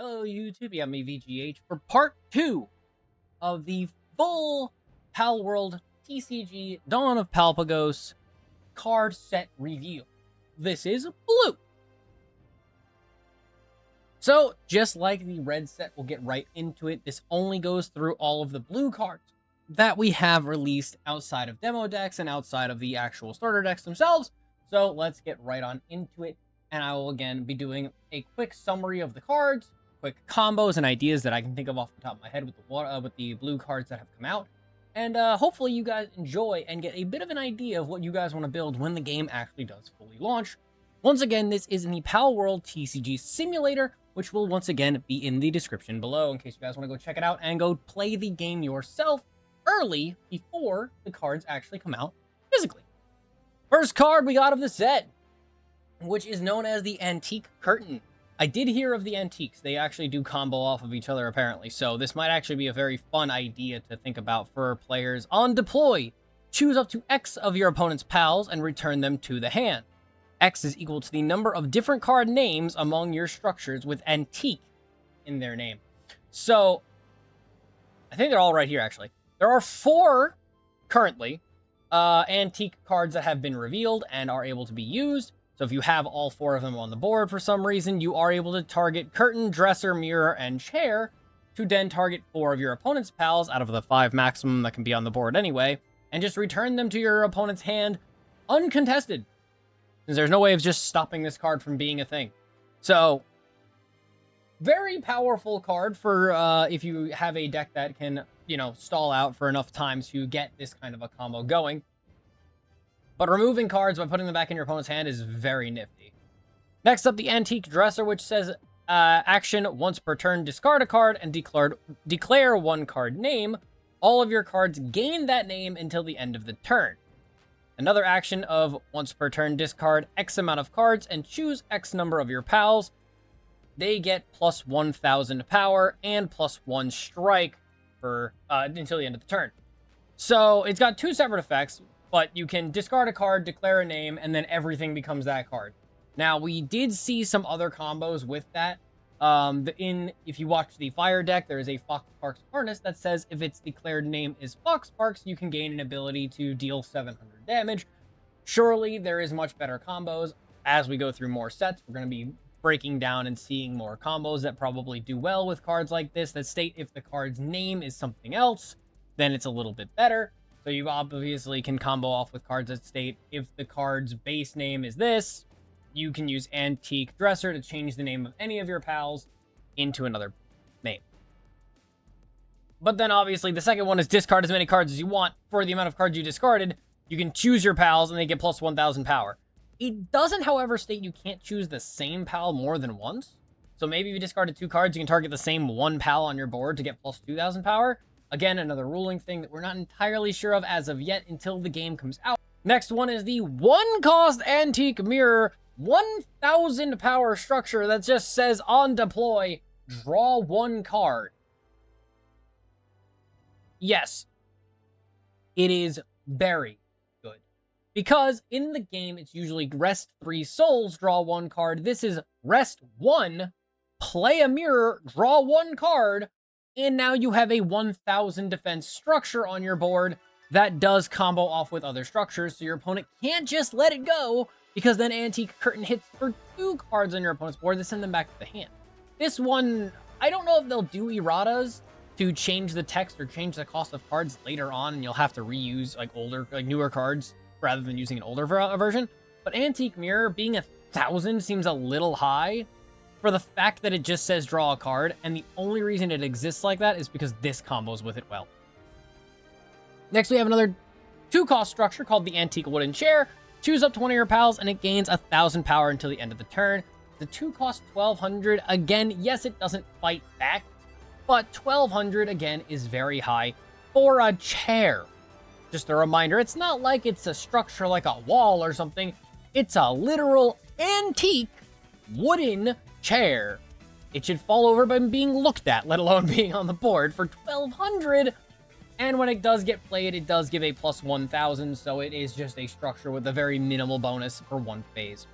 Hello YouTube, yeah, me VGH for part 2 of the full Palworld TCG Dawn of Palpagos card set reveal. This is blue. So, just like the red set, we'll get right into it. This only goes through all of the blue cards that we have released outside of demo decks and outside of the actual starter decks themselves. So, let's get right on into it. And I will again be doing a quick summary of the cards, quick combos and ideas that I can think of off the top of my head with the blue cards that have come out. And hopefully you guys enjoy and get a bit of an idea of what you guys want to build when the game actually does fully launch. Once again, this is in the Palworld TCG Simulator, which will once again be in the description below in case you guys want to go check it out and go play the game yourself early before the cards actually come out physically. First card we got of the set, which is known as the Antique Curtain. I did hear of the antiques. They actually do combo off of each other, apparently. So this might actually be a very fun idea to think about for players on deploy. Choose up to X of your opponent's pals and return them to the hand. X is equal to the number of different card names among your structures with antique in their name. So, I think they're all right here, actually. There are 4 currently antique cards that have been revealed and are able to be used. So if you have all 4 of them on the board for some reason, you are able to target curtain, dresser, mirror, and chair to then target 4 of your opponent's pals out of the 5 maximum that can be on the board anyway, and just return them to your opponent's hand uncontested, since there's no way of just stopping this card from being a thing. So, very powerful card for if you have a deck that can, stall out for enough time to get this kind of a combo going. But removing cards by putting them back in your opponent's hand is very nifty. Next up, the Antique Dresser, which says, action, once per turn, discard a card and declare 1 card name. All of your cards gain that name until the end of the turn. Another action of, once per turn, discard X amount of cards and choose X number of your pals. They get plus 1,000 power and plus 1 strike for until the end of the turn. So it's got 2 separate effects. But you can discard a card, declare a name, and then everything becomes that card. Now, we did see some other combos with that. If you watch the Fire deck, there is a Foxparks Harness that says if its declared name is Foxparks, you can gain an ability to deal 700 damage. Surely, there is much better combos. As we go through more sets, we're going to be breaking down and seeing more combos that probably do well with cards like this that state if the card's name is something else, then it's a little bit better. So you obviously can combo off with cards that state if the card's base name is this, you can use Antique Dresser to change the name of any of your pals into another name. But then obviously the second one is discard as many cards as you want. For the amount of cards you discarded, you can choose your pals and they get plus 1,000 power. It doesn't, however, state you can't choose the same pal more than once. So maybe if you discarded 2 cards, you can target the same 1 pal on your board to get plus 2,000 power. Again, another ruling thing that we're not entirely sure of as of yet until the game comes out. Next one is the 1-cost Antique Mirror, 1,000 power structure that just says on deploy, draw 1 card. Yes, it is very good. Because in the game, it's usually rest 3 souls, draw 1 card. This is rest 1, play a mirror, draw 1 card, and now you have a 1,000 defense structure on your board that does combo off with other structures, so your opponent can't just let it go, because then Antique Curtain hits for 2 cards on your opponent's board that send them back to the hand. This one, I don't know if they'll do erratas to change the text or change the cost of cards later on, and you'll have to reuse newer cards rather than using an older version. But Antique Mirror being 1,000 seems a little high for the fact that it just says draw a card, and the only reason it exists like that is because this combos with it well. Next, we have another 2-cost structure called the Antique Wooden Chair. Choose up to 1 of your pals, and it gains 1,000 power until the end of the turn. The 2 cost 1,200. Again, yes, it doesn't fight back, but 1,200, again, is very high for a chair. Just a reminder, it's not like it's a structure like a wall or something. It's a literal antique wooden chair. It should fall over by being looked at, let alone being on the board for 1,200. And when it does get played, it does give a plus 1,000, so it is just a structure with a very minimal bonus for 1 phase.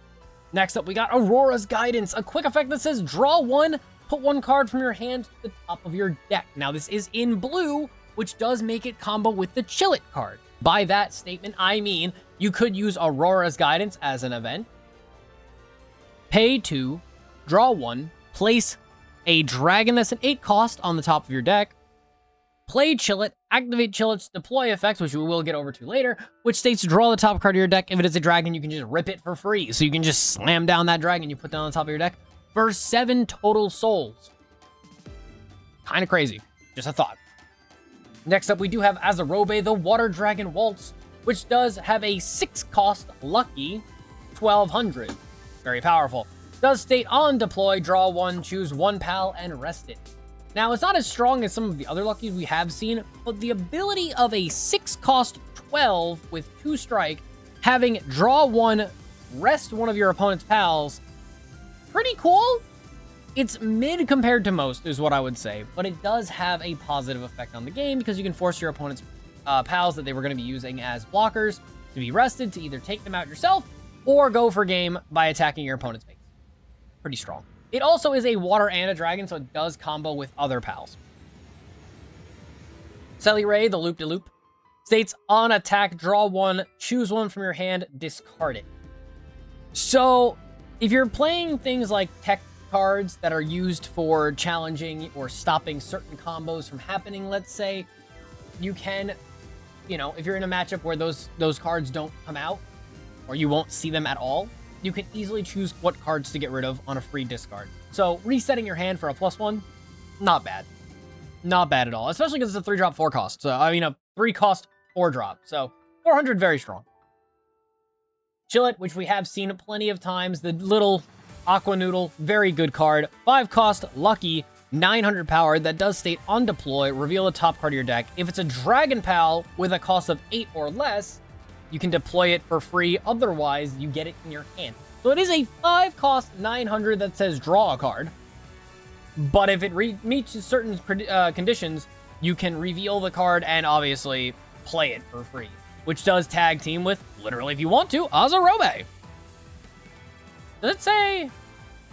Next up, we got Aurora's Guidance, a quick effect that says draw 1, put one card from your hand to the top of your deck. Now, this is in blue, which does make it combo with the Chill It card. By that statement, I mean you could use Aurora's Guidance as an event, pay 2, draw 1, place a dragon that's an 8 cost on the top of your deck, play Chill It, activate Chill It's deploy effect, which we will get over to later, which states draw the top card of your deck. If it is a dragon, you can just rip it for free. So you can just slam down that dragon you put down on the top of your deck for 7 total souls. Kind of crazy. Just a thought. Next up, we do have Azarobe, the Water Dragon Waltz, which does have a 6 cost lucky 1200. Very powerful. Does state on deploy, draw 1, choose 1 pal, and rest it. Now, it's not as strong as some of the other luckies we have seen, but the ability of a 6 cost 12 with 2 strike, having draw 1, rest one of your opponent's pals, pretty cool. It's mid compared to most, is what I would say, but it does have a positive effect on the game because you can force your opponent's pals that they were going to be using as blockers to be rested to either take them out yourself or go for game by attacking your opponent's base. Pretty strong. It also is a water and a dragon, so it does combo with other pals. Celiray, the Loop-de-Loop, states on attack, draw 1, choose 1 from your hand, discard it. So, if you're playing things like tech cards that are used for challenging or stopping certain combos from happening, let's say, you can, if you're in a matchup where those cards don't come out, or you won't see them at all, you can easily choose what cards to get rid of on a free discard. So, resetting your hand for a +1, not bad. Not bad at all, especially because it's a 3-drop 4 cost. So, a 3 cost 4 drop. So, 400, very strong. Chill It, which we have seen plenty of times, the little Aqua Noodle, very good card. 5 cost, lucky, 900 power, that does state on deploy, reveal the top card of your deck. If it's a Dragon Pal with a cost of 8 or less, you can deploy it for free, otherwise you get it in your hand. So it is a 5 cost 900 that says draw a card, but if it meets certain conditions, you can reveal the card and obviously play it for free, which does tag team with, literally if you want to, Azarobe. Does it say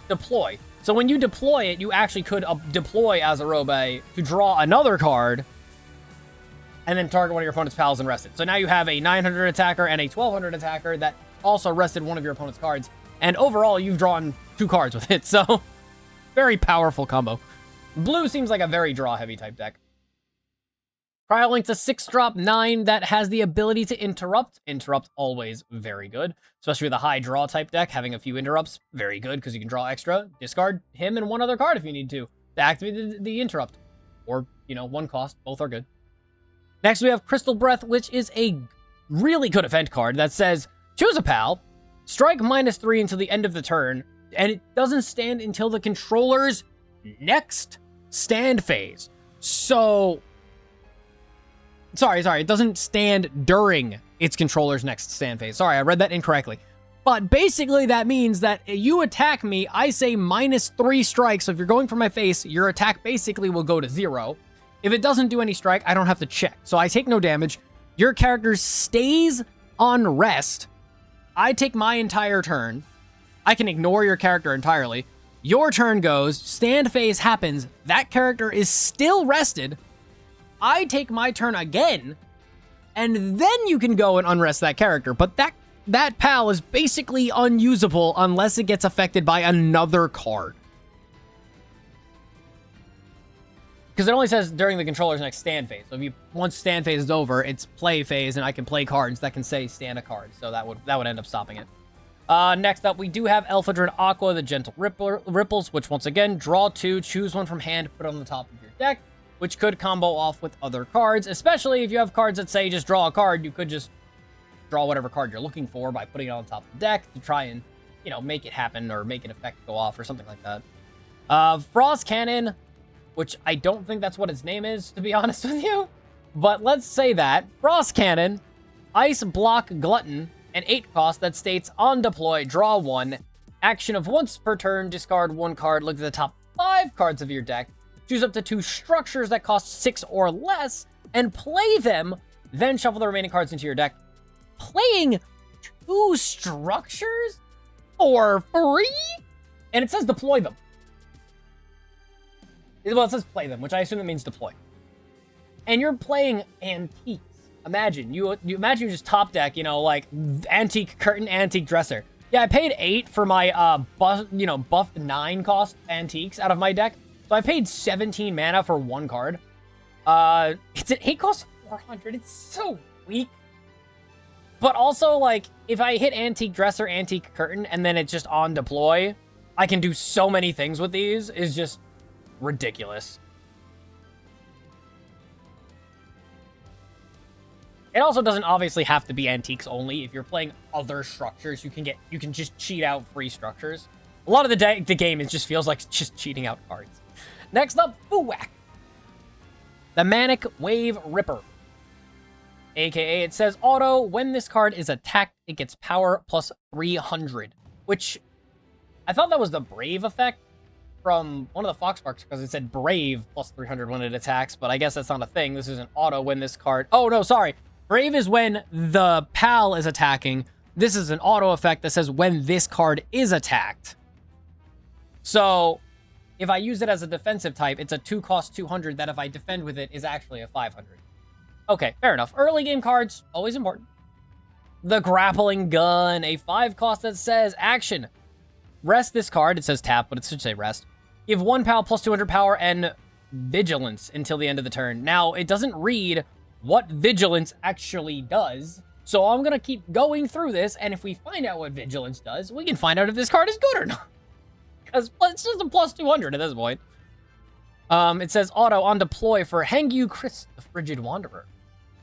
deploy? So when you deploy it, you actually could deploy Azarobe to draw another card and then target one of your opponent's pals and rest it. So now you have a 900 attacker and a 1200 attacker that also rested one of your opponent's cards. And overall, you've drawn 2 cards with it. So very powerful combo. Blue seems like a very draw-heavy type deck. Cryolink's a 6-drop 9 that has the ability to interrupt. Interrupt, always very good. Especially with a high draw type deck, having a few interrupts, very good, because you can draw extra. Discard him and one other card if you need to activate the interrupt. Or, 1 cost, both are good. Next, we have Crystal Breath, which is a really good event card that says, choose a pal, strike -3 until the end of the turn, and it doesn't stand until the controller's next stand phase. So, sorry, it doesn't stand during its controller's next stand phase. Sorry, I read that incorrectly. But basically, that means that you attack me, I say -3 strikes, so if you're going for my face, your attack basically will go to 0. If it doesn't do any strike, I don't have to check. So I take no damage. Your character stays on rest. I take my entire turn. I can ignore your character entirely. Your turn goes, stand phase happens, that character is still rested. I take my turn again, and then you can go and unrest that character. But that pal is basically unusable unless it gets affected by another card. Because it only says during the controller's next stand phase. So if once stand phase is over, it's play phase, and I can play cards that can say stand a card. So that would end up stopping it. Next up, we do have Elphadrin Aqua, the Gentle Ripples, which once again, draw 2, choose 1 from hand, put it on the top of your deck, which could combo off with other cards, especially if you have cards that say just draw a card. You could just draw whatever card you're looking for by putting it on top of the deck to try and, make it happen or make an effect go off or something like that. Frost Cannon, which I don't think that's what its name is, to be honest with you. But let's say that. Frost Cannon, Ice Block Glutton, an 8 cost that states on deploy, draw 1, action of once per turn, discard 1 card, look at the top 5 cards of your deck, choose up to 2 structures that cost 6 or less, and play them, then shuffle the remaining cards into your deck. Playing 2 structures for free? And it says deploy them. Well, it says play them, which I assume that means deploy. And you're playing antiques. Imagine, you imagine you just top deck, you know, like antique curtain, antique dresser. Yeah, I paid 8 for my, buffed 9 cost antiques out of my deck. So I paid 17 mana for 1 card. It's an 8 cost 400. It's so weak. But also, like, if I hit antique dresser, antique curtain, and then it's just on deploy, I can do so many things with these. It's just ridiculous. It also doesn't obviously have to be antiques only. If you're playing other structures, you can just cheat out free structures. A lot of the game just feels like just cheating out cards. Next up, Fuwak. The Manic Wave Ripper. AKA, it says auto, when this card is attacked, it gets power plus 300. Which, I thought that was the Brave effect from one of the Foxparks, because it said Brave plus 300 when it attacks, but I guess that's not a thing. This is an auto when this card... Oh, no, sorry. Brave is when the pal is attacking. This is an auto effect that says when this card is attacked. So, if I use it as a defensive type, it's a 2 cost 200 that if I defend with it is actually a 500. Okay, fair enough. Early game cards, always important. The Grappling Gun, a 5 cost that says action. Rest this card. It says tap, but it should say rest. Give 1 pal plus 200 power and vigilance until the end of the turn. Now, it doesn't read what vigilance actually does. So I'm going to keep going through this, and if we find out what vigilance does, we can find out if this card is good or not. Because it's just a plus 200 at this point. It says auto on deploy for Hangyu Chris, the Frigid Wanderer.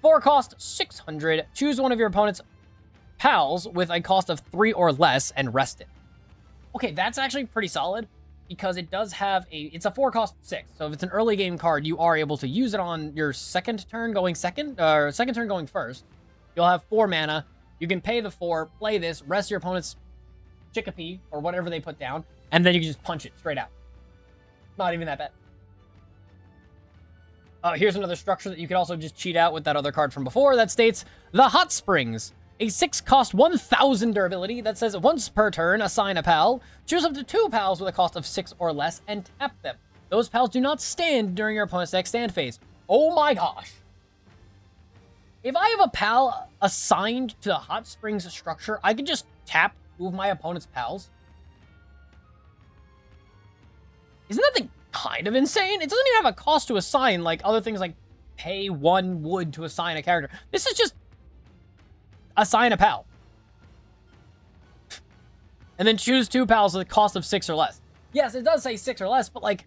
4 cost 600. Choose one of your opponent's pals with a cost of 3 or less and rest it. Okay, that's actually pretty solid. Because it does have it's a 4 cost 6. So if it's an early game card, you are able to use it on your second turn going second, or second turn going first. You'll have 4 mana. You can pay the 4, play this, rest your opponent's Chickapee, or whatever they put down, and then you can just punch it straight out. Not even that bad. Here's another structure that you can also just cheat out with that other card from before that states, the Hot Springs. A 6 cost 1000 durability that says once per turn, assign a pal. Choose up to 2 pals with a cost of 6 or less and tap them. Those pals do not stand during your opponent's next stand phase. Oh my gosh. If I have a pal assigned to the Hot Springs structure, I can just tap 2 of my opponent's pals. Isn't that kind of insane? It doesn't even have a cost to assign like other things like pay 1 wood to assign a character. This is just assign a pal. And then choose 2 pals with a cost of 6 or less. Yes, it does say 6 or less, but like...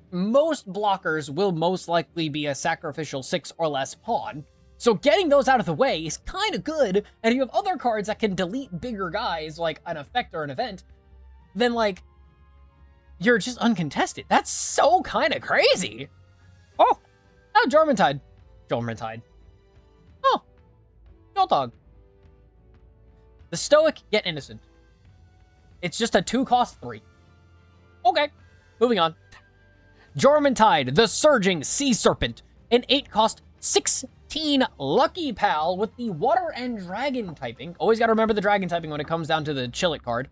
most blockers will most likely be a sacrificial 6 or less pawn. So getting those out of the way is kind of good. And if you have other cards that can delete bigger guys, like an effect or an event, then like... you're just uncontested. That's so kind of crazy. Oh, Jormuntide. Oh, Joltog. The Stoic yet Innocent. It's just a 2 cost 3. Okay, moving on. Jormuntide, the Surging Sea Serpent. An 8 cost 16 lucky pal with the Water and Dragon typing. Always gotta remember the Dragon typing when it comes down to the Chillit card.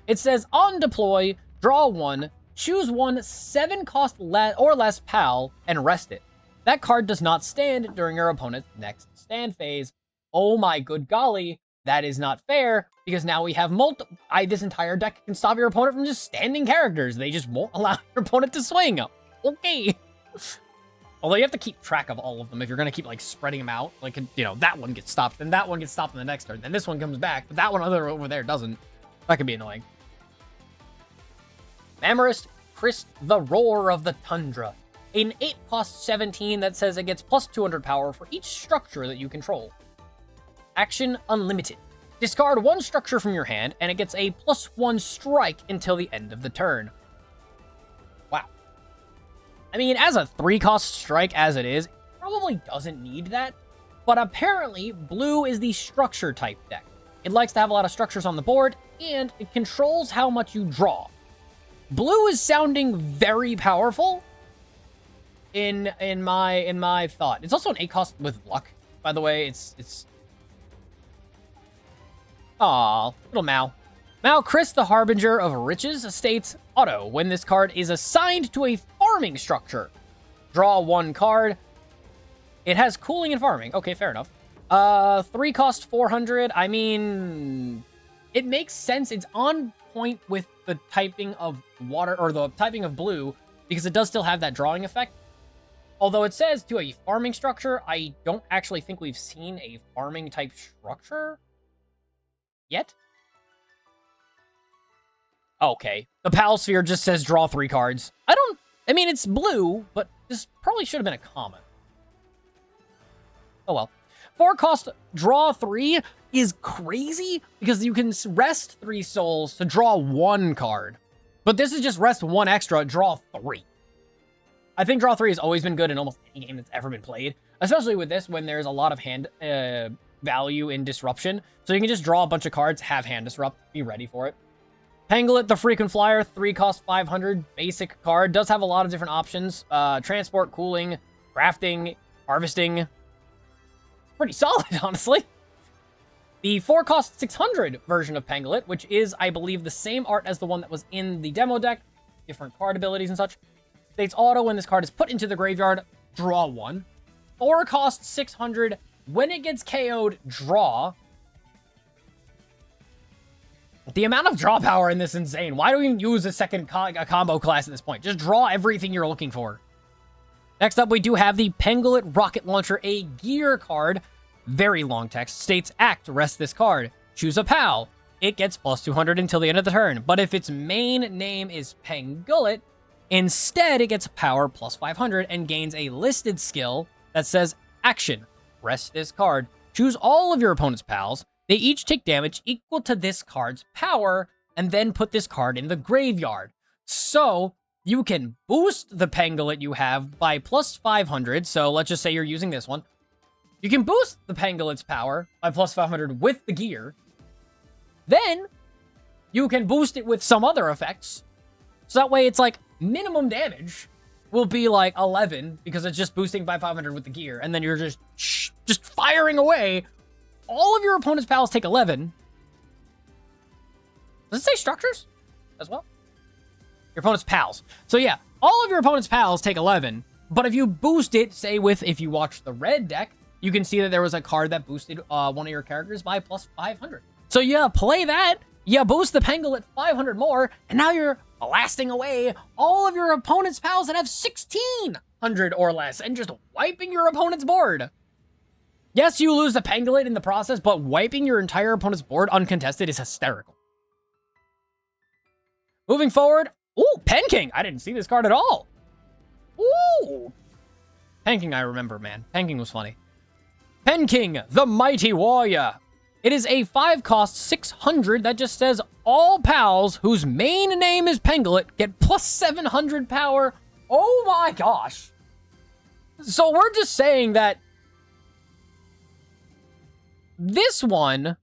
It says on deploy, draw 1, choose 1 7 cost or less pal, and rest it. That card does not stand during your opponent's next stand phase. Oh my good golly, that is not fair, because now we have this entire deck can stop your opponent from just standing characters. They just won't allow your opponent to swing. Okay. Although you have to keep track of all of them if you're going to keep, like, spreading them out. Like, you know, that one gets stopped, then that one gets stopped in the next turn, then this one comes back, but that one over there doesn't. That can be annoying. Amorist Chris, the Roar of the Tundra. An 8 cost 17 that says it gets plus 200 power for each structure that you control. Action unlimited. Discard 1 structure from your hand, and it gets a +1 strike until the end of the turn. Wow. I mean, as a 3 cost strike as it is, it probably doesn't need that, but apparently, blue is the structure type deck. It likes to have a lot of structures on the board, and it controls how much you draw. Blue is sounding very powerful in my thought. It's also an 8 cost with luck, by the way. It's Aw, little Mao. Chris, the Harbinger of Riches, states, auto. When this card is assigned to a farming structure, draw 1 card. It has cooling and farming. Okay, fair enough. 3 cost 400. I mean, it makes sense. It's on point with the typing of water, or the typing of blue, because it does still have that drawing effect. Although it says to a farming structure, I don't actually think we've seen a farming type structure yet. Okay. The Pal Sphere just says draw 3 cards. I mean, it's blue, but this probably should have been a common. Oh well. 4 cost draw 3 is crazy because you can rest 3 souls to draw 1 card. But this is just rest 1 extra, draw 3. I think draw 3 has always been good in almost any game that's ever been played, especially with this when there's a lot of hand value in disruption. So you can just draw a bunch of cards, have hand disrupt, be ready for it. Pangolin, the frequent flyer, 3 cost 500, basic card, does have a lot of different options. Transport, cooling, crafting, harvesting. Pretty solid, honestly. The 4 cost 600 version of Pangolin, which is, I believe, the same art as the one that was in the demo deck, different card abilities and such. States auto, when this card is put into the graveyard, draw 1. 4 cost 600. When it gets KO'd, draw. The amount of draw power in this is insane. Why do we even use a second combo class at this point? Just draw everything you're looking for. Next up, we do have the Pangolin Rocket Launcher, a gear card. Very long text. States act, rest this card. Choose a PAL. It gets plus 200 until the end of the turn. But if its main name is Pangolin, instead, it gets power plus 500 and gains a listed skill that says action. Rest this card. Choose all of your opponent's pals. They each take damage equal to this card's power, and then put this card in the graveyard. So, you can boost the Pangolin you have by plus 500. So, let's just say you're using this one. You can boost the Pangolin's power by plus 500 with the gear. Then, you can boost it with some other effects. So that way, it's like minimum damage will be like 11 because it's just boosting by 500 with the gear, and then you're just firing away. All of your opponent's pals take 11. Does it say structures as well? Your opponent's pals. So yeah, all of your opponent's pals take 11, but if you boost it, say if you watch the red deck, you can see that there was a card that boosted one of your characters by plus 500. So yeah, play that, you boost the Pangolin 500 more, and now you're blasting away all of your opponent's pals that have 1600 or less, and just wiping your opponent's board. Yes, you lose the Pangolin in the process, but wiping your entire opponent's board uncontested is hysterical. Moving forward, ooh, Pen King. I didn't see this card at all. Ooh. Pen King, I remember, man. Pen King was funny. Pen King, the Mighty Warrior. It is a 5 cost 600 that just says all pals whose main name is Pangolin get plus 700 power. Oh my gosh. So we're just saying that this one,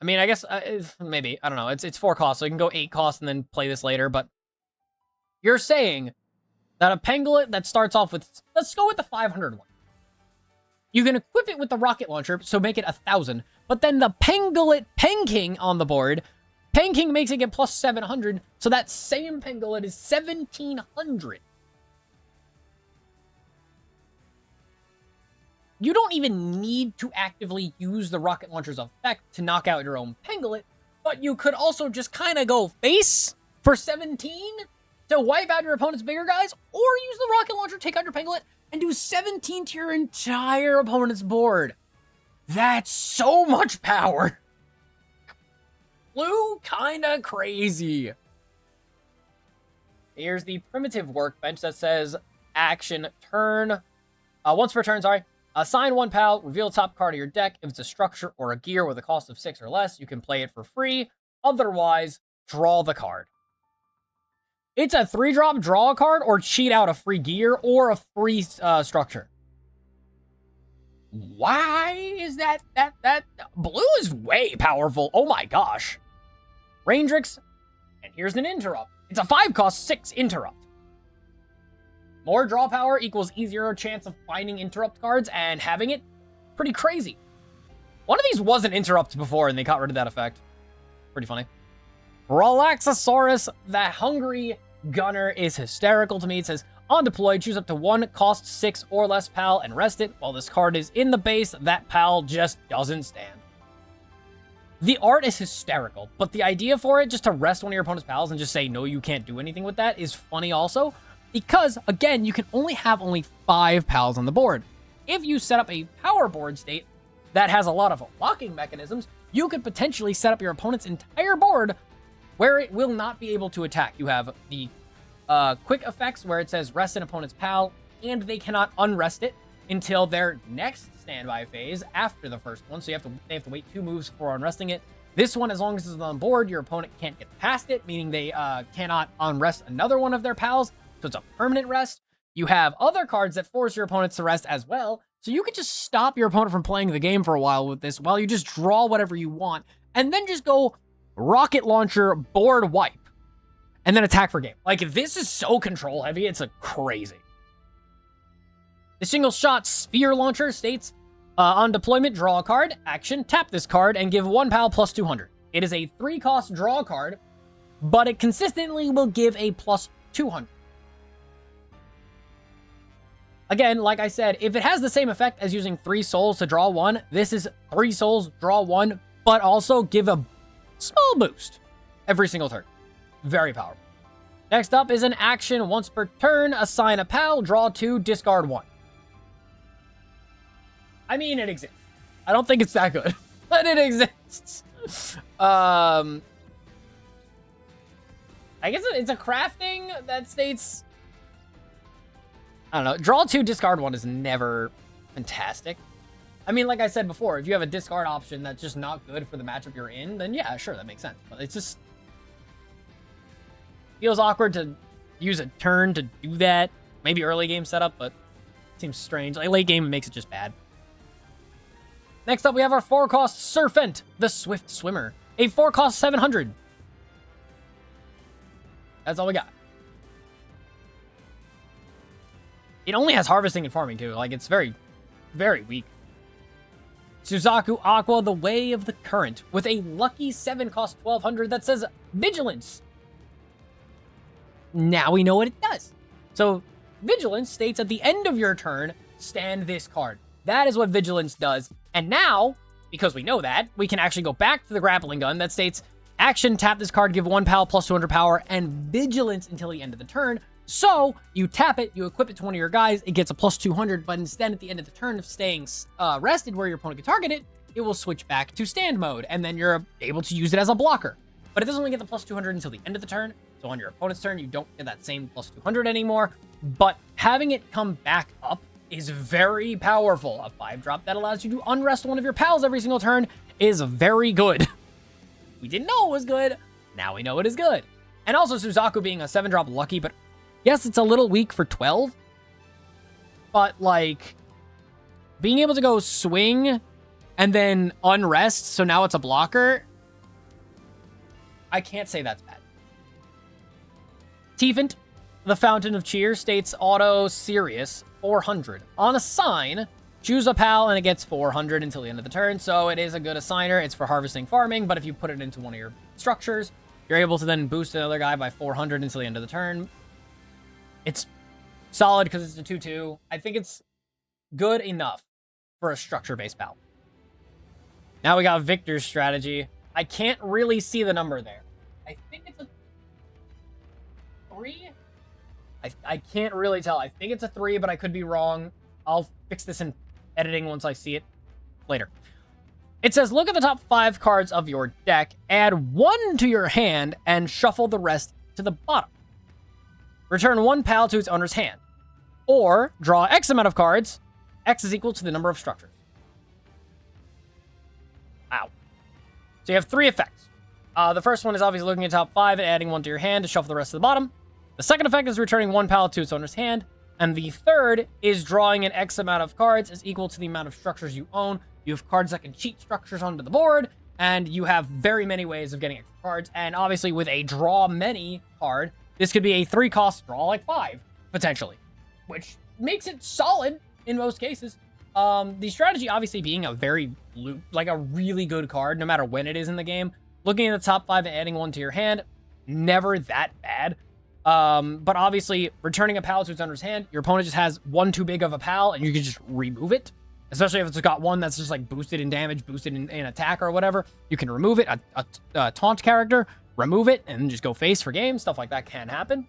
I mean, I guess maybe, I don't know. It's 4 costs, so you can go 8 costs and then play this later. But you're saying that a Pangolin that starts off with, let's go with the 500 one. You can equip it with the rocket launcher, so make it 1,000. But then the Pangolin Pen King on the board, Pen King makes it get plus 700. So that same Pangolin is 1,700. You don't even need to actively use the rocket launcher's effect to knock out your own Pangolin, but you could also just kind of go face for 17 to wipe out your opponent's bigger guys, or use the rocket launcher, take out your Pangolin, and do 17 to your entire opponent's board. That's so much power. Blue, kinda crazy. Here's the primitive workbench that says action turn. Once per turn, sorry. Assign 1 pal, reveal top card of your deck. If it's a structure or a gear with a cost of 6 or less, you can play it for free. Otherwise, draw the card. It's a 3-drop draw a card or cheat out a free gear or a free structure. Why is that blue is way powerful. Oh my gosh. Raindrix, and here's an interrupt. It's a 5 cost 6 interrupt. More draw power equals easier chance of finding interrupt cards and having it. Pretty crazy. One of these was an interrupt before and they got rid of that effect. Pretty funny. Relaxosaurus, the hungry gunner, is hysterical to me. It says, on deploy, choose up to one cost 6 or less pal and rest it. While this card is in the base, that pal just doesn't stand. The art is hysterical, but the idea for it, just to rest one of your opponent's pals and just say, no, you can't do anything with that, is funny also. Because, again, you can only have 5 pals on the board. If you set up a power board state that has a lot of locking mechanisms, you could potentially set up your opponent's entire board where it will not be able to attack. You have the quick effects where it says rest an opponent's pal, and they cannot unrest it until their next standby phase after the first one. So they have to wait 2 moves before unresting it. This one, as long as it's on board, your opponent can't get past it, meaning they cannot unrest another one of their pals. So it's a permanent rest. You have other cards that force your opponents to rest as well. So you could just stop your opponent from playing the game for a while with this, while you just draw whatever you want, and then just go rocket launcher, board wipe, and then attack for game. Like, this is so control heavy, it's crazy. The single shot sphere launcher states, on deployment, draw a card, action, tap this card, and give 1 pal plus 200. It is a 3-cost draw card, but it consistently will give a plus 200. Again, like I said, if it has the same effect as using 3 souls to draw 1, this is 3 souls, draw 1, but also give a small boost every single turn. Very powerful. Next up is an action. Once per turn, assign a pal, draw 2, discard 1. I mean, it exists. I don't think it's that good, but it exists. I guess it's a crafting that states... I don't know. Draw 2, discard 1 is never fantastic. I mean, like I said before, if you have a discard option that's just not good for the matchup you're in, then yeah, sure, that makes sense. But it's just... feels awkward to use a turn to do that. Maybe early game setup, but it seems strange. Like, late game makes it just bad. Next up, we have our 4-cost Serpent, the Swift Swimmer. A 4-cost 700. That's all we got. It only has harvesting and farming, too. Like, it's very, very weak. Suzaku Aqua, the Way of the Current, with a lucky 7-cost 1200 that says Vigilance. Now we know what it does. So, Vigilance states at the end of your turn, stand this card. That is what Vigilance does. And now, because we know that, we can actually go back to the grappling gun that states, action, tap this card, give 1 pal plus 200 power, and Vigilance until the end of the turn. So, you tap it, you equip it to one of your guys, it gets a plus 200, but instead at the end of the turn of staying rested where your opponent can target it, it will switch back to stand mode, and then you're able to use it as a blocker. But it doesn't only get the plus 200 until the end of the turn, so on your opponent's turn, you don't get that same plus 200 anymore, but having it come back up is very powerful. A 5-drop that allows you to unrest one of your pals every single turn is very good. We didn't know it was good, now we know it is good. And also Suzaku being a 7-drop lucky, but yes, it's a little weak for 12, but, like, being able to go swing and then unrest, so now it's a blocker, I can't say that's bad. Tiefent, the Fountain of Cheer, states auto serious 400. On assign, choose a pal and it gets 400 until the end of the turn, so it is a good assigner. It's for harvesting farming, but if you put it into one of your structures, you're able to then boost another guy by 400 until the end of the turn. It's solid because it's a 2-2. I think it's good enough for a structure-based pal. Now we got Victor's strategy. I can't really see the number there. I think it's a 3? I can't really tell. I think it's a 3, but I could be wrong. I'll fix this in editing once I see it later. It says, look at the top 5 cards of your deck, add 1 to your hand, and shuffle the rest to the bottom. Return 1 pal to its owner's hand. Or, draw X amount of cards. X is equal to the number of structures. Wow. So you have 3 effects. The first one is obviously looking at top 5 and adding 1 to your hand to shuffle the rest to the bottom. The second effect is returning 1 pal to its owner's hand. And the third is drawing an X amount of cards is equal to the amount of structures you own. You have cards that can cheat structures onto the board, and you have very many ways of getting extra cards. And obviously with a draw many card, this could be a 3-cost draw like 5, potentially, which makes it solid in most cases. The strategy obviously being a really good card, no matter when it is in the game, Looking at the top 5 and adding one to your hand, never that bad. But obviously, returning a pal to its owner's hand, your opponent just has one too big of a pal, and you can just remove it. Especially if it's got one that's just like boosted in damage, boosted in attack or whatever. You can remove it. A taunt character, remove it, and just go face for game. Stuff like that can happen.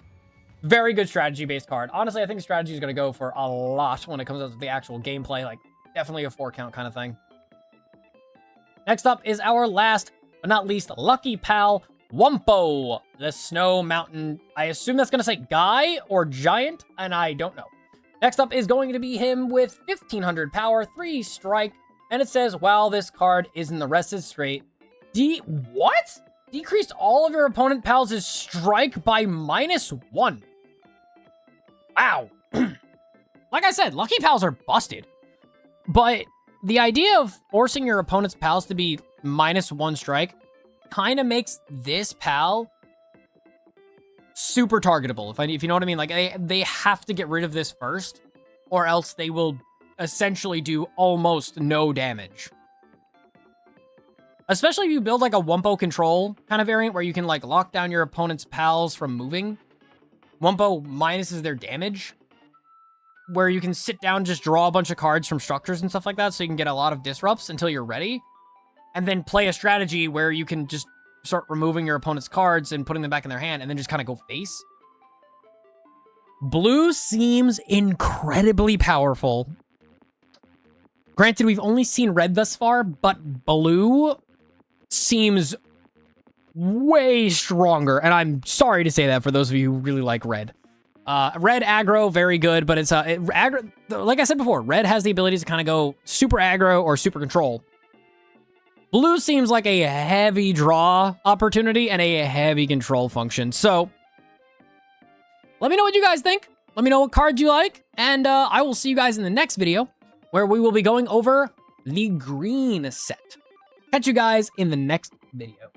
Very good strategy-based card. Honestly, I think strategy is going to go for a lot when it comes to the actual gameplay. Like, definitely a 4-count kind of thing. Next up is our last, but not least, lucky pal, Wumpo, the Snow Mountain. I assume that's going to say guy or giant, and I don't know. Next up is going to be him with 1500 power, 3 strike, and it says, while this card is in the rested straight, what? Decreased all of your opponent pals' strike by -1. Wow. Like I said, lucky pals are busted. But the idea of forcing your opponent's pals to be -1 strike kind of makes this pal super targetable, if you know what I mean. Like, they have to get rid of this first, or else they will essentially do almost no damage. Especially if you build like a Wumpo control kind of variant where you can like lock down your opponent's pals from moving. Wumpo minuses their damage, where you can sit down, just draw a bunch of cards from structures and stuff like that, so you can get a lot of disrupts until you're ready, and then play a strategy where you can just start removing your opponent's cards and putting them back in their hand, and then just kind of go face. Blue seems incredibly powerful. Granted, we've only seen red thus far, but blue seems way stronger, and I'm sorry to say that for those of you who really like red. Red aggro, very good, but it's aggro. Like I said before, red has the ability to kind of go super aggro or super control. Blue seems like a heavy draw opportunity and a heavy control function. So, let me know what you guys think. Let me know what cards you like. And I will see you guys in the next video, where we will be going over the green set. Catch you guys in the next video.